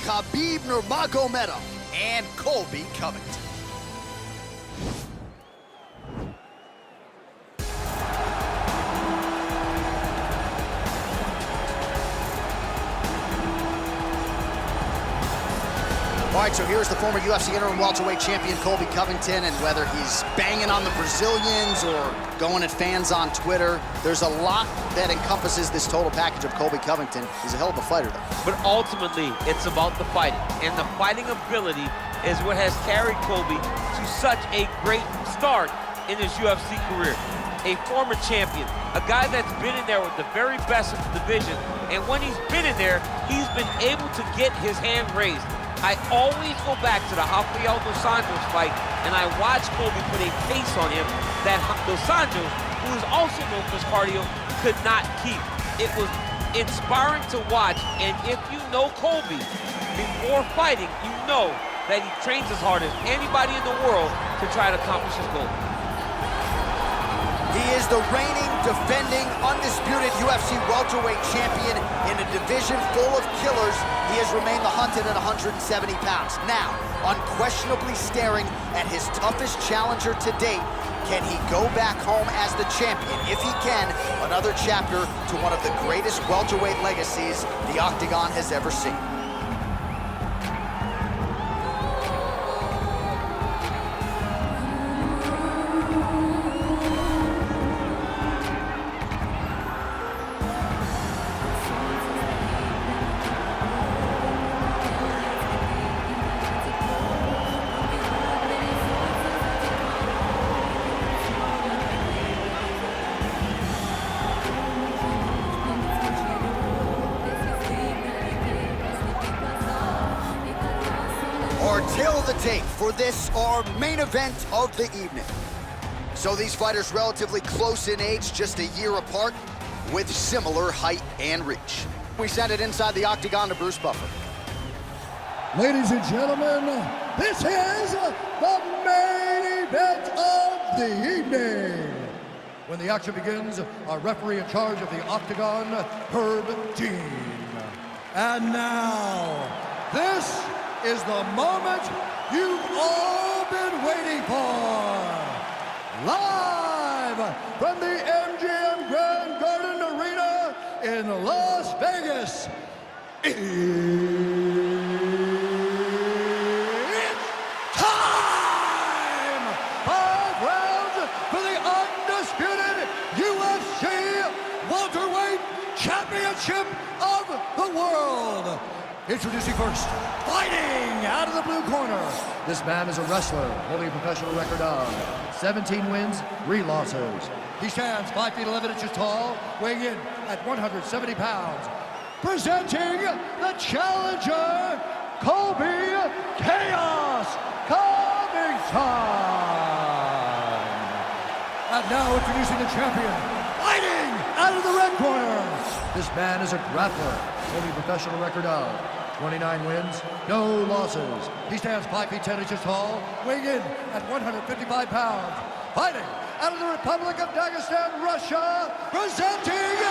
Khabib Nurmagomedov and Colby Covington. All right, so here's the former UFC interim welterweight champion Colby Covington, and whether he's banging on the Brazilians or going at fans on Twitter, there's a lot that encompasses this total package of Colby Covington. He's a hell of a fighter, though. But ultimately, it's about the fighting, and the fighting ability is what has carried Colby to such a great start in his UFC career. A former champion, a guy that's been in there with the very best of the division, and when he's been in there, he's been able to get his hand raised. I always go back to the Rafael Dos Anjos fight, and I watched Colby put a pace on him that Dos Anjos, who is also known for his cardio, could not keep. It was inspiring to watch, and if you know Colby before fighting, you know that he trains as hard as anybody in the world to try to accomplish his goal. He is the reigning, defending, undisputed UFC welterweight champion in a division full of killers. He has remained the hunted at 170 pounds. Now, unquestionably staring at his toughest challenger to date. Can he go back home as the champion? If he can, another chapter to one of the greatest welterweight legacies the Octagon has ever seen. Our tale of the tape for this, our main event of the evening. So these fighters relatively close in age, just a year apart, with similar height and reach. We send it inside the Octagon to Bruce Buffer. Ladies and gentlemen, this is the main event of the evening. When the action begins, our referee in charge of the Octagon, Herb Dean. And now, this is the moment you've all been waiting for. Live from the MGM Grand Garden Arena in Las Vegas. It's time! 5 rounds for the undisputed UFC welterweight championship of the world. Introducing first, fighting out of the blue corner. This man is a wrestler, holding a professional record of 17 wins, 3 losses. He stands 5 feet 11 inches tall, weighing in at 170 pounds. Presenting the challenger, Colby Chaos Covington. And now introducing the champion, fighting out of the red corner. This man is a grappler, holding a professional record of 29 wins, no losses. He stands 5 feet 10 inches tall, weighing in at 155 pounds. Fighting out of the Republic of Dagestan, Russia, presenting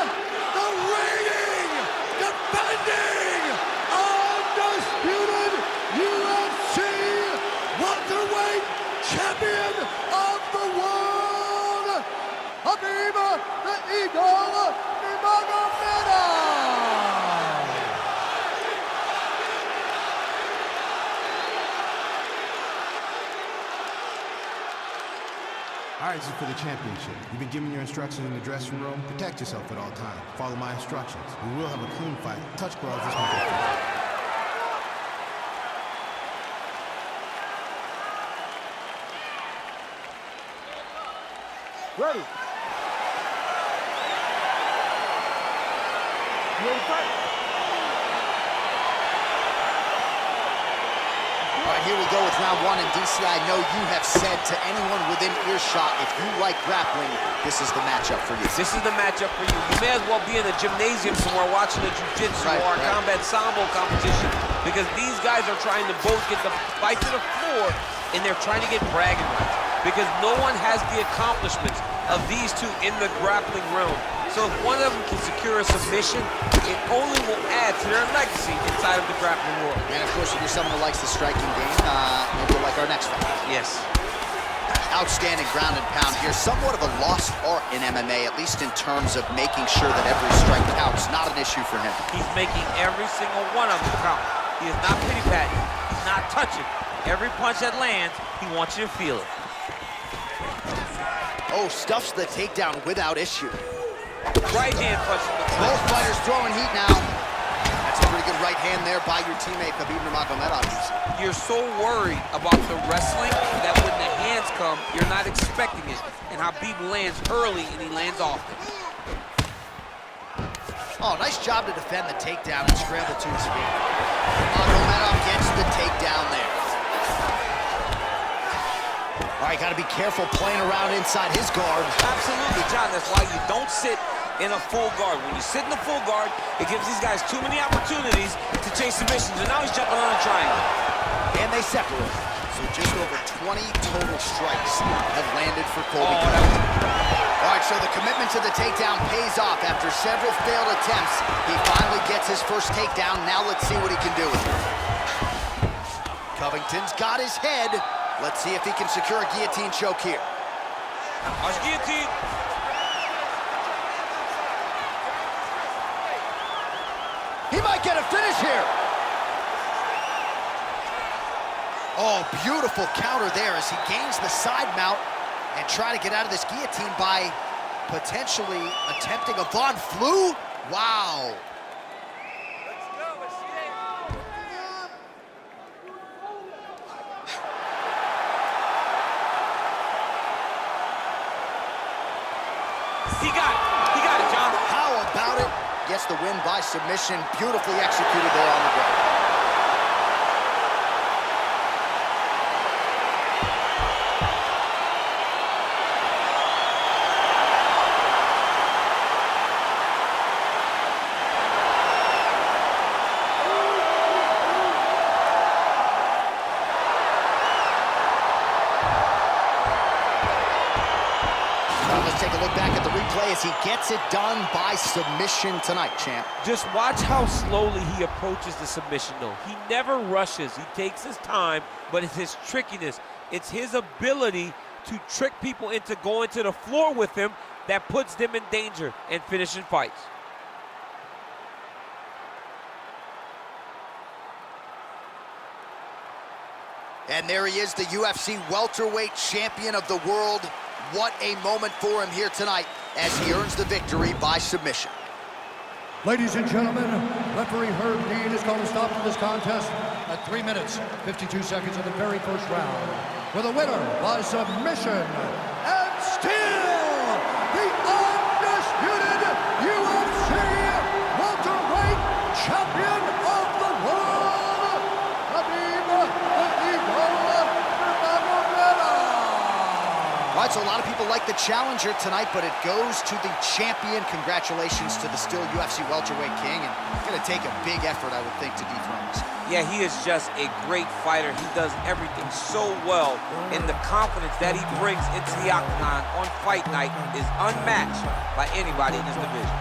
the reigning, defending, undisputed UFC welterweight champion of the world, Khabib the Eagle Nurmagomedov. All right, this is for the championship. You've been given your instructions in the dressing room. Protect yourself at all times. Follow my instructions. We will have a clean fight. Touch gloves, this one's Ready. You ready to fight? All right, here we go with round 1, and DC, I know you have said to anyone within earshot, if you like grappling, this is the matchup for you. This is the matchup for you. You may as well be in a gymnasium somewhere watching a jiu-jitsu or a combat sambo competition, because these guys are trying to both get the fight to the floor, and they're trying to get bragging rights, because no one has the accomplishments of these two in the grappling realm. So if one of them can secure a submission, it only will add to their legacy inside of the grappling world. And of course, if you're someone who likes the striking game, maybe you'll like our next fight. Yes. Outstanding ground and pound here. Somewhat of a lost art in MMA, at least in terms of making sure that every strike counts. Not an issue for him. He's making every single one of them count. He is not pity-patting. He's not touching. Every punch that lands, he wants you to feel it. Oh, stuffs the takedown without issue. Right hand punch from the clinch. Both fighters throwing heat now. That's a pretty good right hand there by your teammate, Khabib Nurmagomedov. You're so worried about the wrestling that when the hands come, you're not expecting it. And Khabib lands early and he lands often. Oh, nice job to defend the takedown and scramble to his feet. Nurmagomedov gets the takedown there. All right, got to be careful playing around inside his guard. Absolutely, John. That's why you don't sit in a full guard. When you sit in the full guard, it gives these guys too many opportunities to chase submissions. And now he's jumping on a triangle. And they separate. So just over 20 total strikes have landed for Colby. All right, so the commitment to the takedown pays off. After several failed attempts, he finally gets his first takedown. Now let's see what he can do with it. Covington's got his head. Let's see if he can secure a guillotine choke here. Watch guillotine. He might get a finish here. Oh, beautiful counter there as he gains the side mount and try to get out of this guillotine by potentially attempting a Von Flue. Wow. He got it, John. How about it? Gets the win by submission. Beautifully executed there on the ground. Let's take a look back at the replay as he gets it done by submission tonight, champ. Just watch how slowly he approaches the submission, though. He never rushes. He takes his time, but it's his trickiness. It's his ability to trick people into going to the floor with him that puts them in danger and finishing fights. And there he is, the UFC welterweight champion of the world. What a moment for him here tonight as he earns the victory by submission. Ladies and gentlemen, referee Herb Dean has called a stop to this contest at 3 minutes, 52 seconds of the very first round. With a winner by submission, and still the undisputed UFC welterweight champion of the world, Khabib Nurmagomedov. All right, so a lot of people like the challenger tonight, but it goes to the champion. Congratulations to the still UFC welterweight king, and it's going to take a big effort, I would think, to dethrone this. Yeah, he is just a great fighter. He does everything so well, and the confidence that he brings into the octagon on fight night is unmatched by anybody in this division.